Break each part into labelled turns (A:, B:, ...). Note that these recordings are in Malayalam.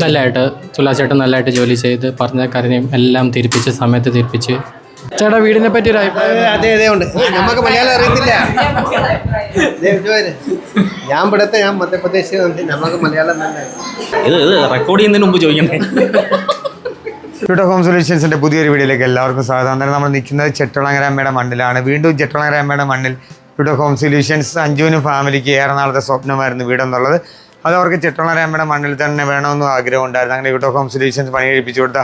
A: നല്ലതായിട്ട് തുലാച്ചേട്ടൻ നല്ലതായിട്ട് ജോലി ചെയ്ത് പറഞ്ഞ കാര്യം എല്ലാം തിരിപ്പിച്ച് സമയത്ത് തിരിപ്പിച്ച്. ചേട്ടാ വീടിനെ പറ്റി ഒരു അഭിപ്രായം?
B: അതെ ഉണ്ട്. നമുക്ക് മലയാളം അറിയത്തില്ല. ഞാൻ മധ്യപ്രദേശിൽ നമുക്ക് മലയാളം തന്നെ.
C: ഇത് റെക്കോർഡ് ചെയ്യുന്നതിന് മുമ്പ് ചോദിക്കണ്ടേ?
D: ഫ്യൂട്ടോ ഹോം സൊല്യൂഷൻസിൻ്റെ പുതിയൊരു വീഡിയോയിലേക്ക് എല്ലാവർക്കും സ്വാഗതം. അന്നേരം നമ്മൾ നിൽക്കുന്നത് ചെട്ടളങ്ങരമ്മയുടെ മണ്ണിലാണ്. വീണ്ടും ചെട്ടളങ്ങരമ്മയുടെ മണ്ണിൽ ഫ്യൂട്ടോ ഹോം സൊല്യൂഷൻസ് അഞ്ജുവിനും ഫാമിലിക്ക് ഏറെ നാളത്തെ സ്വപ്നമായിരുന്നു വീടെന്നുള്ളത്. അത് അവർക്ക് ചെട്ടളങ്ങരമ്മയുടെ മണ്ണിൽ തന്നെ വേണമെന്നും ആഗ്രഹം ഉണ്ടായിരുന്നു. അങ്ങനെ ഫ്യൂട്ടോ ഹോം സൊല്യൂഷൻസ് പണി കഴിപ്പിച്ചു കൊടുത്ത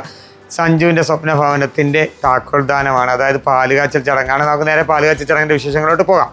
D: സഞ്ജുവിൻ്റെ സ്വപ്ന ഭവനത്തിൻ്റെ താക്കോൽദാനമാണ്. അതായത് പാലുകാച്ചൽ ചടങ്ങാണ്. നമുക്ക് നേരെ പാലുകാച്ചൽ ചടങ്ങിൻ്റെ വിശേഷങ്ങളോട്ട് പോകാം.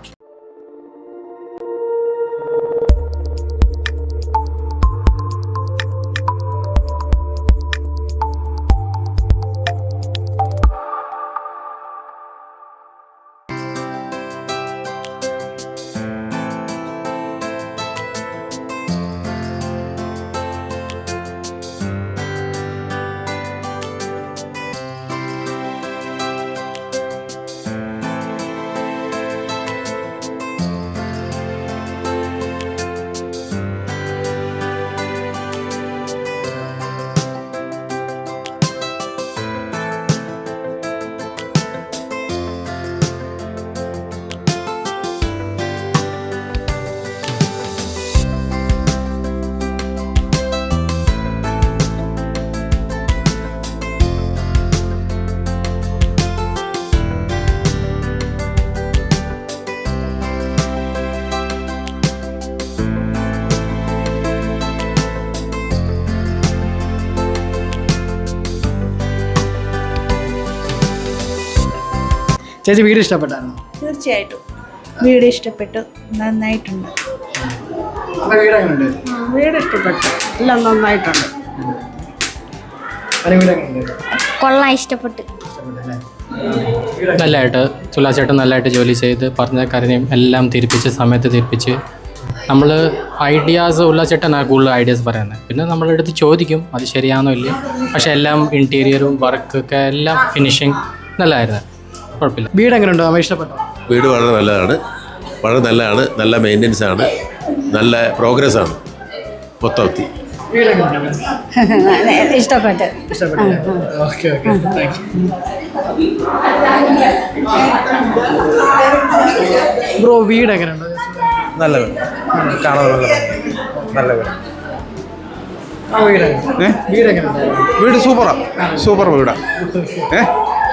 A: ചേച്ചി വീട് ഇഷ്ടപ്പെട്ടായിരുന്നു?
E: തീർച്ചയായിട്ടും വീട് ഇഷ്ടപ്പെട്ടു, നന്നായിട്ടുണ്ട്.
A: വീട് എങ്ങനെയുണ്ട്?
E: വീട് ഇഷ്ടപ്പെട്ടു, എല്ലാം നന്നായിട്ടുണ്ട്.
F: കൊള്ളാം, ഇഷ്ടപ്പെട്ടു.
A: നല്ലതായിട്ട് തുലാച്ചേട്ടൻ നല്ലതായിട്ട് ജോലി ചെയ്ത് പറഞ്ഞ കാര്യം എല്ലാം തിരിപ്പിച്ച് സമയത്ത് തിരിപ്പിച്ച്. നമ്മൾ ഐഡിയാസ് ഉല്ലാച്ചേട്ടനാണ് കൂടുതൽ ഐഡിയാസ് പറയുന്നത്. പിന്നെ നമ്മളെടുത്ത് ചോദിക്കും അത് ശരിയാണോ ഇല്ല. പക്ഷേ എല്ലാം ഇൻറ്റീരിയറും വർക്കൊക്കെ എല്ലാം ഫിനിഷിങ് നല്ലതായിരുന്നു, കുഴപ്പമില്ല. വീട് എങ്ങനെയുണ്ടോ? അമ്മ ഇഷ്ടപ്പെട്ടോ?
G: വീട് വളരെ നല്ലതാണ്. നല്ല മെയിൻ്റെനൻസ് ആണ്, നല്ല പ്രോഗ്രസ് ആണ് മൊത്തത്തിൽ.
F: ഇഷ്ടപ്പെട്ടു.
A: ബ്രോ വീട് എങ്ങനെയുണ്ട്?
B: നല്ല വീട്, കാണാൻ നല്ല വീട്. വീട് സൂപ്പർ വീടാണ്.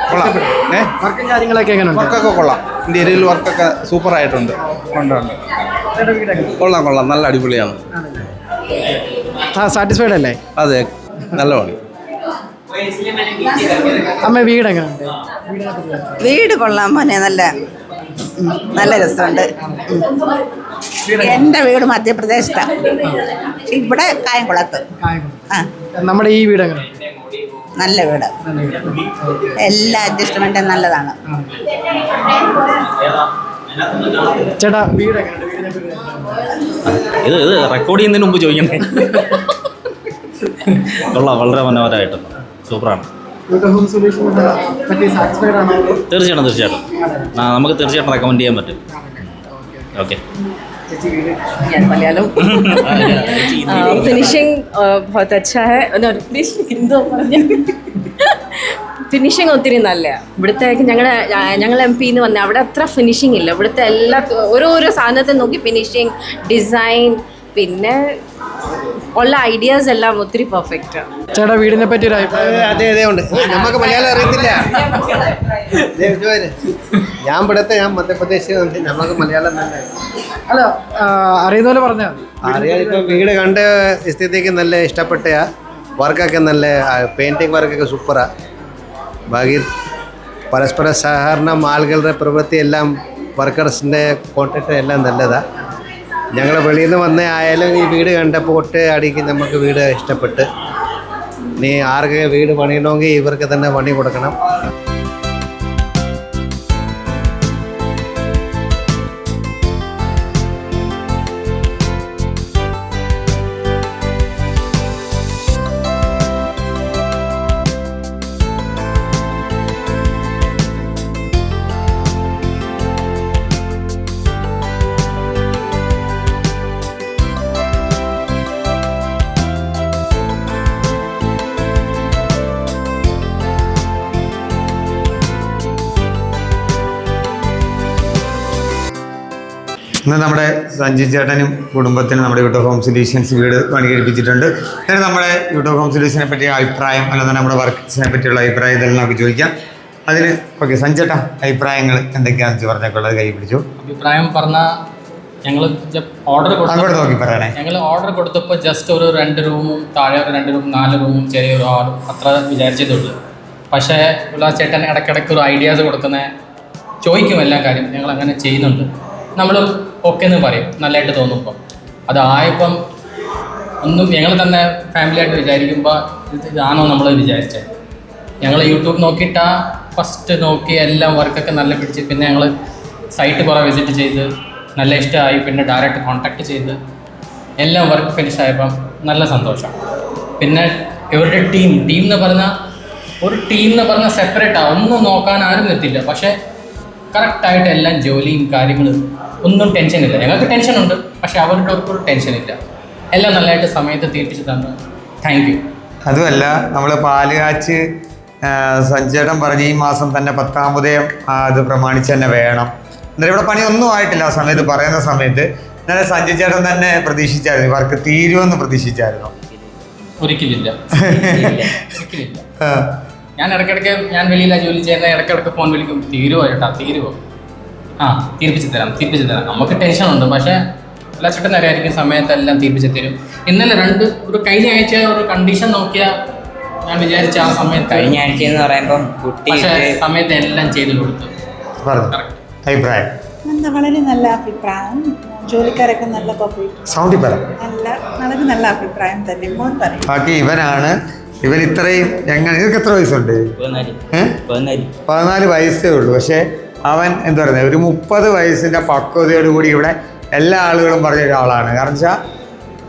B: കൊള്ളാം.
A: വർക്കും കാര്യങ്ങളൊക്കെ എങ്ങനെയുണ്ട്?
B: വർക്കൊക്കെ കൊള്ളാം. ഇന്റീരിയൽ വർക്കൊക്കെ സൂപ്പറായിട്ടുണ്ട്. കൊള്ളാം. നല്ല അടിപൊളിയാണ്.
A: സാറ്റിസ്ഫൈഡ് അല്ലേ?
B: അതെ, നല്ല പണി.
A: അമ്മ വീട് എങ്ങനെയുണ്ട്?
E: വീട് കൊള്ളാൻ മോനെ, നല്ല രസമുണ്ട്. എൻ്റെ വീട് മധ്യപ്രദേശത്താണ്, ഇവിടെ കായംകുളത്ത്.
A: നമ്മുടെ ഈ വീട് എങ്ങനെ?
E: നല്ല വീട്, എല്ലാ അഡ്ജസ്റ്റ്മെൻറ്റും നല്ലതാണ്.
A: ചേട്ടാ വീട് എങ്ങനെയുണ്ട്?
C: ഇത് റെക്കോർഡ് ചെയ്യുന്നതിന് മുമ്പ് ചോദിക്കണ്ടേ? കൊള്ളാം, വളരെ മനോഹരമായിട്ടുണ്ട്, സൂപ്പറാണ്. തീർച്ചയായിട്ടും നമുക്ക് തീർച്ചയായിട്ടും റെക്കമെൻഡ് ചെയ്യാൻ പറ്റും. ഓക്കെ.
H: മലയാളം ഫിനിഷിംഗ് बहुत अच्छा है. ഫിനിഷിങ് ഒത്തിരി നല്ല. ഇവിടുത്തെ ഞങ്ങൾ എം പിന്ന് വന്ന അവിടെ അത്ര ഫിനിഷിങ് ഇല്ല. ഇവിടുത്തെ എല്ലാ ഓരോരോ സാധനത്തെ നോക്കി ഫിനിഷിങ്, ഡിസൈൻ, പിന്നെ ഉള്ള ഐഡിയാസ് എല്ലാം ഒത്തിരി പെർഫെക്റ്റ്.
A: ചേട്ടാ വീടിനെ പറ്റി ഒരു അഭിപ്രായം?
B: അതെ ഉണ്ട്. നമുക്ക് മലയാളം അറിയത്തില്ല. ഞാൻ മധ്യപ്രദേശിൽ നമുക്ക് മലയാളം തന്നെ.
A: അല്ല, അറിയുന്ന പോലെ പറഞ്ഞാൽ മതി.
B: അറിയാം. ഇപ്പം വീട് കണ്ട സ്ഥിതിക്ക് നല്ല ഇഷ്ടപ്പെട്ട വർക്കൊക്കെ നല്ല പെയിൻറ്റിങ് വർക്കൊക്കെ സൂപ്പറാണ്. ബാക്കി പരസ്പര സഹകരണം, ആളുകളുടെ പ്രവൃത്തി എല്ലാം, വർക്കേഴ്സിൻ്റെ കോൺടാക്ട് എല്ലാം നല്ലതാണ്. ഞങ്ങൾ വെളിയിൽ നിന്ന് വന്ന ആയാലും ഈ വീട് കണ്ടപ്പോൾ അടിക്ക് നമുക്ക് വീട് ഇഷ്ടപ്പെട്ട്. ഇനി ആർക്കൊക്കെ വീട് പണിയണമെങ്കിൽ ഇവർക്ക് തന്നെ പണി കൊടുക്കണം.
D: ഇന്ന് നമ്മുടെ സഞ്ജി ചേട്ടനും കുടുംബത്തിനും നമ്മുടെ യൂട്യൂബ് ഹോം സൊല്യൂഷൻസ് വീട് പണി കഴിപ്പിച്ചിട്ടുണ്ട്. എന്നിട്ട് നമ്മുടെ യൂട്യൂബ് ഹോം സൊല്യൂഷനെ പറ്റിയ അഭിപ്രായം അല്ലാതെ നമ്മുടെ വർക്ക്സിനെ പറ്റിയുള്ള അഭിപ്രായം ഇതെല്ലാം നമുക്ക് ചോദിക്കാം. അതിന് ഓക്കെ സഞ്ജേട്ടാ, അഭിപ്രായങ്ങൾ എന്തൊക്കെയാണെന്ന് പറഞ്ഞേക്കുള്ളത് കൈ പിടിച്ചു.
A: അഭിപ്രായം പറഞ്ഞാൽ ഞങ്ങൾ ഓർഡർ
D: അങ്ങോട്ട് നോക്കി പറയണേ.
A: ഞങ്ങൾ ഓർഡർ കൊടുത്തപ്പോൾ ജസ്റ്റ് ഒരു 2 റൂമും താഴെ ഒരു 2 റൂം 4 റൂമും ചെറിയൊരു ഹാളും അത്ര വിചാരിച്ചതുള്ളൂ. പക്ഷേ ഉല്ലാസ് ചേട്ടൻ ഇടയ്ക്കിടയ്ക്ക് ഒരു ഐഡിയാസ് കൊടുക്കുന്ന ചോദിക്കും എല്ലാ കാര്യം. ഞങ്ങൾ അങ്ങനെ ചെയ്യുന്നുണ്ട്. നമ്മൾ ഓക്കെ എന്ന് പറയും നല്ലതായിട്ട് തോന്നുമ്പോൾ. അതായപ്പം ഒന്നും ഞങ്ങൾ തന്നെ ഫാമിലിയായിട്ട് വിചാരിക്കുമ്പോൾ ഇതാണോ നമ്മൾ വിചാരിച്ചത്. ഞങ്ങൾ യൂട്യൂബ് നോക്കിയിട്ടാണ് ഫസ്റ്റ് നോക്കി എല്ലാം വർക്കൊക്കെ നല്ല പിടിച്ച് പിന്നെ ഞങ്ങൾ സൈറ്റ് കുറേ വിസിറ്റ് ചെയ്ത് നല്ല ഇഷ്ടമായി. പിന്നെ ഡയറക്റ്റ് കോൺടാക്ട് ചെയ്ത് എല്ലാം വർക്ക് ഫിനിഷ് ആയപ്പം നല്ല സന്തോഷം. പിന്നെ ഇവരുടെ ടീം എന്ന് പറഞ്ഞാൽ ഒരു ടീം എന്ന് പറഞ്ഞാൽ സെപ്പറേറ്റാണ്, ഒന്നും നോക്കാൻ ആരും എത്തില്ല. പക്ഷേ കറക്റ്റായിട്ട് എല്ലാം ജോലിയും കാര്യങ്ങളും ഒന്നും ടെൻഷനില്ല. ഞങ്ങൾക്ക് ടെൻഷനുണ്ട്, പക്ഷേ അവരുടെ ഒരു ടെൻഷനില്ല. എല്ലാം നല്ലതായിട്ട് സമയത്ത് തീർപ്പിച്ച് തന്നു. Thank you.
D: അതുമല്ല നമ്മൾ പാല് കാച്ച് സഞ്ജേട്ടൻ പറഞ്ഞ് ഈ മാസം തന്നെ 10ാം ഉദയം അത് പ്രമാണിച്ച് തന്നെ വേണം. എന്നാലും ഇവിടെ പണിയൊന്നും ആയിട്ടില്ല ആ സമയത്ത് പറയുന്ന സമയത്ത്. എന്നാലും സഞ്ജയ് ചേട്ടൻ തന്നെ പ്രതീക്ഷിച്ചായിരുന്നു വർക്ക് തീരുമെന്ന് പ്രതീക്ഷിച്ചായിരുന്നു?
A: ഒരിക്കലില്ല. ഞാൻ ഇടയ്ക്കിടയ്ക്ക് ഞാൻ വെളിയിലാണ് ജോലി ചെയ്യുന്നത്. ഇടയ്ക്കിടയ്ക്ക് ഫോൺ വിളിക്കും, തീരുവോ ചേട്ടാ തീരുവോ, തീർപ്പിച്ച് തരാം. നമുക്ക് ടെൻഷനുണ്ട്, പക്ഷേ എല്ലാ ചേട്ടൻ അറിയായിരിക്കും സമയത്തെല്ലാം തീർപ്പിച്ച് തരും. ഇന്നലെ ഒരു കഴിഞ്ഞ ആഴ്ച ഒരു കണ്ടീഷൻ നോക്കിയാൽ ഞാൻ വിചാരിച്ച ആ സമയത്ത്
I: കഴിഞ്ഞ ആഴ്ച എന്ന് പറയുമ്പം
A: പക്ഷേ സമയത്ത് എല്ലാം ചെയ്തു കൊടുത്തു.
D: അഭിപ്രായം
E: എന്താ വളരെ നല്ല അഭിപ്രായം. ജോലിക്കാരൊക്കെ നല്ല കോപ്പറേറ്റ്
D: സൗണ്ടിൽ പറ.
E: വളരെ നല്ല അഭിപ്രായം തന്നെ.
D: ബാക്കി ഇവൻ ഇത്രയും എങ്ങനെ ഇതൊക്കെ എത്ര വയസ്സുണ്ട്? 14 വയസ്സേ ഉള്ളൂ. പക്ഷേ അവൻ എന്താ പറയുന്നത് ഒരു 30 വയസ്സിൻ്റെ പക്വതയോടുകൂടി ഇവിടെ എല്ലാ ആളുകളും പറഞ്ഞ ഒരാളാണ്. കാരണം വെച്ചാൽ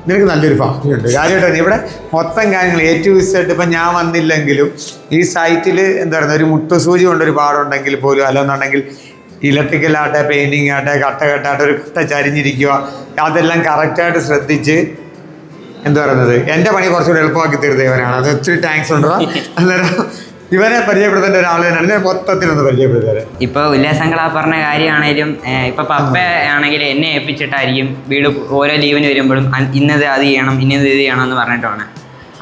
D: നിനക്ക് നല്ലൊരു ഭാഗ്യമുണ്ട്. കാര്യമായിട്ടാണ് ഇവിടെ മൊത്തം കാര്യങ്ങൾ ഏറ്റവും ഇഷ്ടമായിട്ട് ഇപ്പം ഞാൻ വന്നില്ലെങ്കിലും ഈ സൈറ്റിൽ എന്താ പറയുന്നത് ഒരു മുട്ടുസൂചി കൊണ്ടൊരു പാടുണ്ടെങ്കിൽ പോലും അല്ലെന്നുണ്ടെങ്കിൽ ഇലക്ട്രിക്കലാട്ടെ പെയിൻറ്റിങ് ആട്ടെ കെട്ടാട്ടെ ഒരു കട്ട ചരിഞ്ഞിരിക്കുക അതെല്ലാം കറക്റ്റായിട്ട് ശ്രദ്ധിച്ച് എന്താ പറയുന്നത് എൻ്റെ പണി കുറച്ചുകൂടി എളുപ്പമാക്കി തീർത്ത ഇവനാണ്. അത് ഒത്തിരി താങ്ക്സ് ഉണ്ടോ. അന്നേരം ഇവനെ പരിചയപ്പെടുത്തേണ്ട ഒരാൾ തന്നെയാണ്. ഞാൻ മൊത്തത്തിലൊന്ന് പരിചയപ്പെടുത്താറ്.
I: ഇപ്പോൾ ഉല്ലാസങ്ങളാ പറഞ്ഞ കാര്യമാണേലും ഇപ്പോൾ പപ്പ ആണെങ്കിൽ എന്നെ ഏൽപ്പിച്ചിട്ടായിരിക്കും വീട് ഓരോ ലീവിന് വരുമ്പോഴും ഇന്നത് അത് ചെയ്യണം ഇന്നത് ഇത് ചെയ്യണം എന്ന് പറഞ്ഞിട്ടാണ്.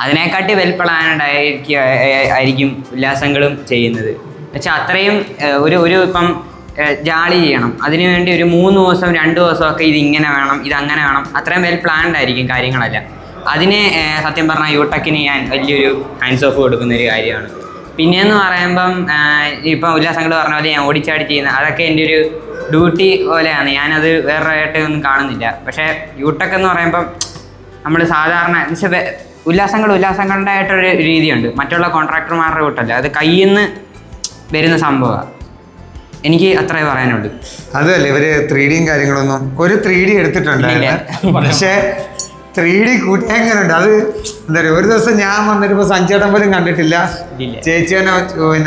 I: അതിനെക്കാട്ടി വെൽ പ്ലാനഡായിരിക്കും ഉല്ലാസങ്ങളും ചെയ്യുന്നത്. പക്ഷെ അത്രയും ഒരു ഇപ്പം ജാളി ചെയ്യണം അതിനു വേണ്ടി ഒരു 3 ദിവസം 2 ദിവസമൊക്കെ ഇതിങ്ങനെ വേണം ഇതങ്ങനെ വേണം അത്രയും വെൽ പ്ലാൻഡ് ആയിരിക്കും കാര്യങ്ങളെല്ലാം. അതിന് സത്യം പറഞ്ഞാൽ യൂടെക്കിന് ഞാൻ വലിയൊരു ഹാൻഡ്സ് ഓഫ് കൊടുക്കുന്നൊരു കാര്യമാണ്. പിന്നെയെന്ന് പറയുമ്പം ഇപ്പം ഉല്ലാസങ്ങൾ പറഞ്ഞ പോലെ ഞാൻ ഓടിച്ചാടി ചെയ്യുന്ന അതൊക്കെ എൻ്റെ ഒരു ഡ്യൂട്ടി പോലെയാണ്. ഞാനത് വേറൊരായിട്ട് ഒന്നും കാണുന്നില്ല. പക്ഷേ യൂടെക് എന്ന് പറയുമ്പം നമ്മൾ സാധാരണ ഉല്ലാസങ്ങളുടെ ആയിട്ടൊരു രീതിയുണ്ട്. മറ്റുള്ള കോൺട്രാക്ടർമാരുടെ കൂട്ടല്ല, അത് കയ്യിൽ നിന്ന് വരുന്ന സംഭവമാണ്. എനിക്ക് അത്രേ പറയാനുള്ളൂ.
D: അതല്ലേ ഇവര് 3D കാര്യങ്ങളൊന്നും ഒരു 3D എടുത്തിട്ടുണ്ടായിരുന്നു. പക്ഷേ 3D കൂട്ടി എങ്ങനെയുണ്ട് അത് എന്താ പറയുക. ഒരു ദിവസം ഞാൻ വന്നിട്ട് സഞ്ജേട്ടൻ പോലും കണ്ടിട്ടില്ല. ചേച്ചി തന്നെ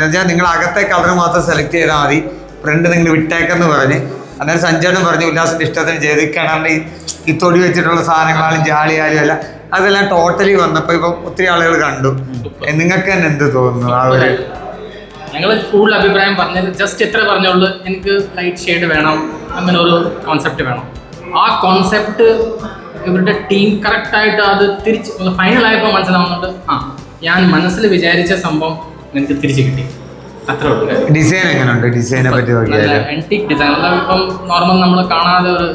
D: വെച്ചാൽ നിങ്ങൾ അകത്തെ കളർ മാത്രം സെലക്ട് ചെയ്താൽ മതി, ഫ്രണ്ട് നിങ്ങൾ വിട്ടേക്കെന്ന് പറഞ്ഞ്. അന്നേരം സഞ്ജേട്ടൻ പറഞ്ഞു ഉല്ലാസിൻ്റെ ഇഷ്ടത്തിന് ചെയ്ത് കിണറിൽ ഈ തൊടി വെച്ചിട്ടുള്ള സാധനങ്ങളാലും ജാളിയാലും അല്ല അതെല്ലാം ടോട്ടലി വന്നപ്പോൾ ഇപ്പം ഒത്തിരി ആളുകൾ കണ്ടു. നിങ്ങൾക്ക് തന്നെ എന്ത് തോന്നുന്നു? ആ ഒരു
A: ഞങ്ങൾ കൂടുതൽ അഭിപ്രായം പറഞ്ഞത് ജസ്റ്റ് എത്ര പറഞ്ഞുള്ളൂ, എനിക്ക് ലൈറ്റ് ഷെയ്ഡ് വേണം, അങ്ങനെ ഒരു കോൺസെപ്റ്റ് വേണം. ആ കോൺസെപ്റ്റ് ഇവരുടെ ടീം കറക്റ്റായിട്ട് അത് തിരിച്ച് ഫൈനലായപ്പോൾ മനസ്സിലാവുന്നുണ്ട്. ഞാൻ മനസ്സിൽ വിചാരിച്ച സംഭവം എനിക്ക് തിരിച്ച് കിട്ടി. അത്രേ ഉള്ളൂ.
D: ഡിസൈൻ എങ്ങനെയുണ്ട്? ഡിസൈനെ പറ്റി
A: ആൻറ്റിക് ഡിസൈൻ അല്ല ഇപ്പം നോർമൽ നമ്മൾ കാണാതെ ഒരു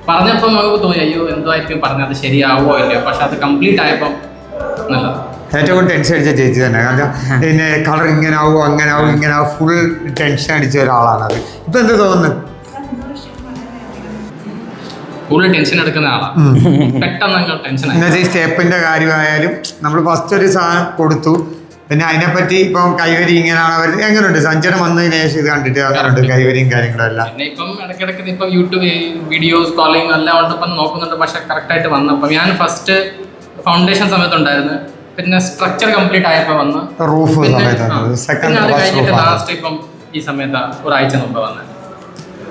A: പറഞ്ഞപ്പോൾ നമുക്ക് തോന്നി അയ്യോ എന്തോ ആയിരിക്കും പറഞ്ഞത് ശരിയാവോ ഇല്ലയോ. പക്ഷെ അത് കംപ്ലീറ്റ് ആയപ്പം നല്ലത്.
D: ഏറ്റവും കൂടുതൽ ടെൻഷൻ അടിച്ച ചേച്ചി തന്നെ. കാരണം പിന്നെ കളർ ഇങ്ങനെ ആവും അങ്ങനെ ആവും ഇങ്ങനെ ആവും ഫുൾ ടെൻഷൻ അടിച്ച ഒരാളാണത്. ഇപ്പം എന്ത് തോന്നുന്നു?
A: കൂടുതൽ ടെൻഷൻ എടുക്കുന്ന ആളാണ്. പെട്ടെന്ന് ടെൻഷൻ
D: എന്നുവെച്ചാൽ ഈ സ്റ്റെപ്പിൻ്റെ കാര്യമായാലും നമ്മൾ ഫസ്റ്റ് ഒരു സാധനം കൊടുത്തു, പിന്നെ അതിനെപ്പറ്റി ഇപ്പം കൈവരി ഇങ്ങനെയാണ് അവർ എങ്ങനെയുണ്ട്? സഞ്ജയൻ വന്നതിന് ശേഷം ഇത് കണ്ടിട്ട് അങ്ങനെയുണ്ട് കൈവരിയും കാര്യങ്ങളും എല്ലാം.
A: പിന്നെ ഇപ്പം ഇടയ്ക്കിടയ്ക്ക് ഇപ്പം യൂട്യൂബ് വീഡിയോസ് കോളിങ് എല്ലാം ഉണ്ട് ഇപ്പം നോക്കുന്നുണ്ട്. പക്ഷെ കറക്റ്റായിട്ട് വന്നപ്പം ഞാൻ ഫസ്റ്റ് ഫൗണ്ടേഷൻ സമയത്തുണ്ടായിരുന്നു, പിന്നെ സ്ട്രക്ചർ കംപ്ലീറ്റ് ആയപ്പോൾ വന്ന്
D: റൂഫ്
A: പിന്നെ അത് കഴിഞ്ഞിട്ട് ലാസ്റ്റ് ഇപ്പം ഈ സമയത്ത് ഒരാഴ്ച മുമ്പ് വന്നത്.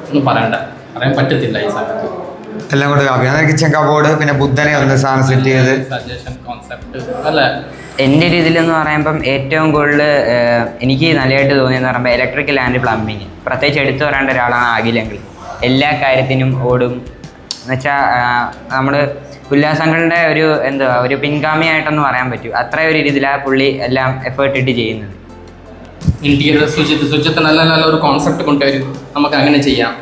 A: ഒന്നും പറയാൻ പറ്റത്തില്ല ഈ സമയത്ത്.
D: എല്ലാം കൂടെ കിച്ചൺ കബോർഡ് പിന്നെ ബുദ്ധനെ ഒന്ന് സാധനം സെറ്റ് ചെയ്ത്
A: സജഷൻ കോൺസെപ്റ്റ് അല്ലേ.
I: എൻ്റെ ഒരു ഇതിലെന്ന് പറയുമ്പം ഏറ്റവും കൂടുതൽ എനിക്ക് നല്ലതായിട്ട് തോന്നിയെന്ന് പറയുമ്പോൾ ഇലക്ട്രിക്കൽ ആൻഡ് പ്ലംബിങ്. പ്രത്യേകിച്ച് എടുത്തു പറയേണ്ട ഒരാളാണ് അഖിലെങ്കിൽ. എല്ലാ കാര്യത്തിനും ഓടും. എന്നുവെച്ചാൽ നമ്മൾ ഉല്ലാസങ്ങളുടെ ഒരു പിൻഗാമിയായിട്ടൊന്ന് പറയാൻ പറ്റും. അത്ര ഒരു രീതിയിലാണ് പുള്ളി എല്ലാം എഫേർട്ട് ഇട്ട് ചെയ്യുന്നത്.
A: ഇന്റീരിയർ സുജിത്ത് നല്ല നല്ല ഒരു കോൺസെപ്റ്റ് കൊണ്ടുവരും, നമുക്ക് അങ്ങനെ ചെയ്യാം.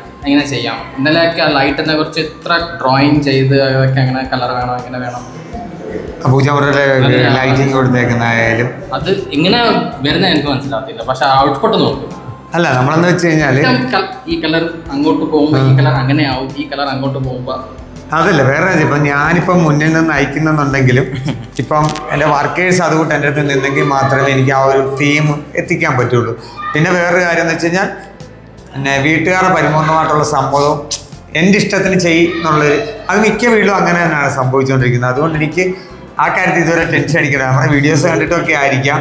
A: ഇന്നലെയൊക്കെ ലൈറ്റിനെ കുറിച്ച് ഇത്ര ഡ്രോയിങ് ചെയ്ത് അതൊക്കെ അങ്ങനെ കളർ വേണം, ഇങ്ങനെ വേണം.
D: പൂജമുറിയിലെ ലൈറ്റിങ് കൊടുത്തേക്കുന്നതായാലും
A: അത് ഇങ്ങനെ വരുന്ന എനിക്ക് മനസ്സിലാകത്തില്ല, പക്ഷെ ഔട്ട്പുട്ട് നോക്കും.
D: അല്ല, നമ്മളെന്ന് വെച്ച് കഴിഞ്ഞാൽ
A: ഈ കളർ അങ്ങോട്ട് പോകുമ്പോൾ ഈ കളർ അങ്ങനെ ആവും, ഈ കളർ അങ്ങോട്ട് പോകുമ്പോൾ
D: അതല്ല വേറെ. ഇപ്പം ഞാനിപ്പം മുന്നിൽ നിന്ന് അയക്കുന്നുണ്ടെങ്കിലും ഇപ്പം എൻ്റെ വർക്കേഴ്സ് അതുകൊണ്ട് എൻ്റെ അടുത്ത് നിന്നെങ്കിൽ മാത്രമേ എനിക്ക് ആ ഒരു തീം എത്തിക്കാൻ പറ്റുള്ളൂ. പിന്നെ വേറൊരു കാര്യം എന്ന് വെച്ച് കഴിഞ്ഞാൽ പിന്നെ വീട്ടുകാരുടെ പരിപൂർണമായിട്ടുള്ള സമ്മതവും എൻ്റെ ഇഷ്ടത്തിന് ചെയ്യുന്നുള്ളൊരു അത് മിക്ക വീട്ടിലും അങ്ങനെ തന്നെയാണ് സംഭവിച്ചുകൊണ്ടിരിക്കുന്നത്. അതുകൊണ്ട് എനിക്ക് ആ കാര്യത്തിൽ ഇതുവരെ ടെൻഷൻ അടിക്കണം. നമ്മുടെ വീഡിയോസ് കണ്ടിട്ടൊക്കെ ആയിരിക്കാം,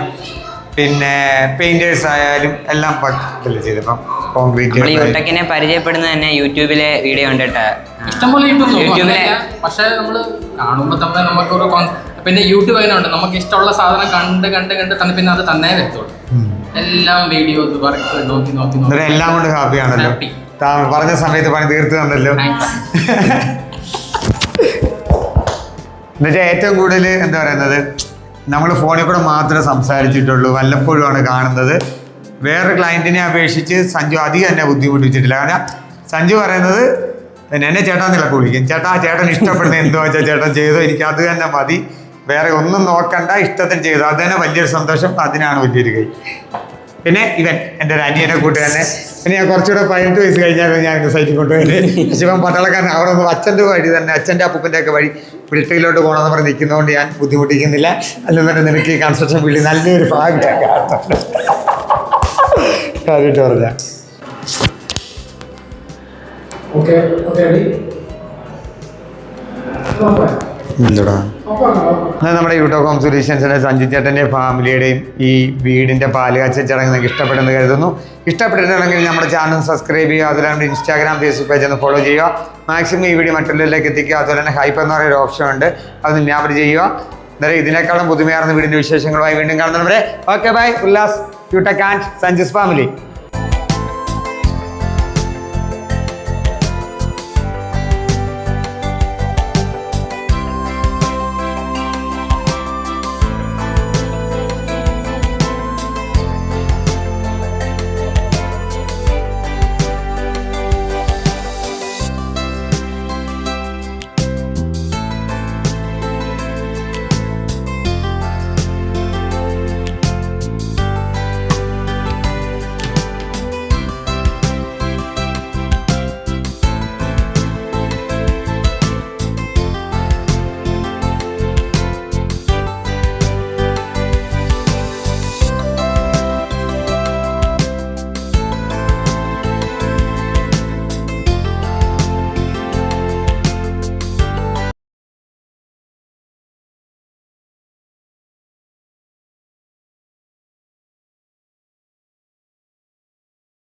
D: പിന്നെ പെയിൻറ്റേഴ്സ് ആയാലും എല്ലാം പറ്റില്ല ചെയ്തപ്പം കോൺക്രീറ്റ്.
I: യൂട്ടെക്കിനെ പരിചയപ്പെടുന്നത് തന്നെ യൂട്യൂബിലെ വീഡിയോ കണ്ടിട്ട്
A: ഇഷ്ടംപോലെ യൂട്യൂബിലെ. പക്ഷെ നമ്മൾ കാണുമ്പോൾ തന്നെ നമുക്കൊരു പിന്നെ യൂട്യൂബ് അങ്ങനെ ഉണ്ട്, നമുക്ക് ഇഷ്ടമുള്ള സാധനം കണ്ട് തന്നെ പിന്നെ അത് തന്നെ വരത്തുള്ളൂ. എല്ലാം വീഡിയോസ് വർക്ക് നോക്കി
D: എല്ലാം കൊണ്ട് ഹാപ്പിയാണല്ലോ. പറഞ്ഞ സമയത്ത് പണി തീർത്ത് തന്നല്ലോ. എന്നുവെച്ചാൽ ഏറ്റവും കൂടുതൽ എന്താ പറയുന്നത്, നമ്മൾ ഫോണിൽ കൂടെ മാത്രമേ സംസാരിച്ചിട്ടുള്ളൂ, വല്ലപ്പോഴുമാണ് കാണുന്നത്. വേറെ ക്ലയൻറ്റിനെ അപേക്ഷിച്ച് സഞ്ജു അധികം എന്നെ ബുദ്ധിമുട്ടിച്ചിട്ടില്ല. കാരണം സഞ്ജു പറയുന്നത് പിന്നെ എന്നെ ചേട്ടാന്നിലൊക്കെ വിളിക്കും, ചേട്ടൻ ഇഷ്ടപ്പെടുന്ന എന്തോ വെച്ചാൽ ചേട്ടൻ ചെയ്തോ, എനിക്ക് അത് തന്നെ മതി, വേറെ ഒന്നും നോക്കണ്ട, ഇഷ്ടത്തിന് ചെയ്തു, അത് തന്നെ വലിയൊരു സന്തോഷം, അതിനാണ് വലിയൊരു കൈ. പിന്നെ ഇവൻ എൻ്റെ ഒരു അനിയനെ കൂട്ട് തന്നെ. പിന്നെ ഞാൻ കുറച്ചുകൂടെ 18 വയസ്സ് കഴിഞ്ഞാൽ ഞാൻ സൈറ്റിൽ കൊണ്ടുപോയത് ശിവൻ പട്ടാളക്കാരൻ. അവിടെ നിന്ന് അച്ഛൻ്റെ വഴി തന്നെ, അച്ഛൻ്റെ അപ്പൂപ്പൻ്റെ ഒക്കെ വഴി മിലിറ്ററിയിലോട്ട് പോകണമെന്ന് പറഞ്ഞ് നിൽക്കുന്നതുകൊണ്ട് ഞാൻ ബുദ്ധിമുട്ടിക്കുന്നില്ല. അല്ലെന്നുണ്ടെങ്കിൽ നിനക്ക് ഈ കൺസ്ട്രക്ഷൻ ഫീൽഡിൽ നല്ലൊരു ഭാഗമായിട്ട് പറഞ്ഞ എന്തോടാ എന്നാൽ നമ്മുടെ യൂട്യൂബ് ഹോം സൊല്യൂഷൻസിൻ്റെ സഞ്ജു ചേട്ടൻ്റെ ഫാമിലിയുടെയും ഈ വീടിൻ്റെ പാലുകാച്ച ചടങ്ങ് നിങ്ങൾക്ക് ഇഷ്ടപ്പെടുന്നു കരുതുന്നു. ഇഷ്ടപ്പെട്ടിട്ടുണ്ടെങ്കിൽ നമ്മുടെ ചാനൽ സബ്സ്ക്രൈബ് ചെയ്യുക, അതുപോലെ നമ്മുടെ ഇൻസ്റ്റാഗ്രാം ഫേസ്ബുക്ക് പേജ് ഒന്ന് ഫോളോ ചെയ്യുക. മാക്സിമം ഈ വീഡിയോ മറ്റുള്ളവരിലേക്ക് എത്തിക്കുക. അതുപോലെ തന്നെ ഹൈപ്പ് എന്ന് പറയുന്ന ഒരു ഓപ്ഷൻ ഉണ്ട്, അത് ഞാവർ ചെയ്യുക. അന്നേരം ഇതിനേക്കാളും പുതുമയാർന്ന വീടിൻ്റെ വിശേഷങ്ങളുമായി വീണ്ടും കാണുന്നവരെ ഓക്കെ ബൈ. ഉല്ലാസ് യൂട്ടെക് ആൻഡ് സഞ്ജുസ് ഫാമിലി.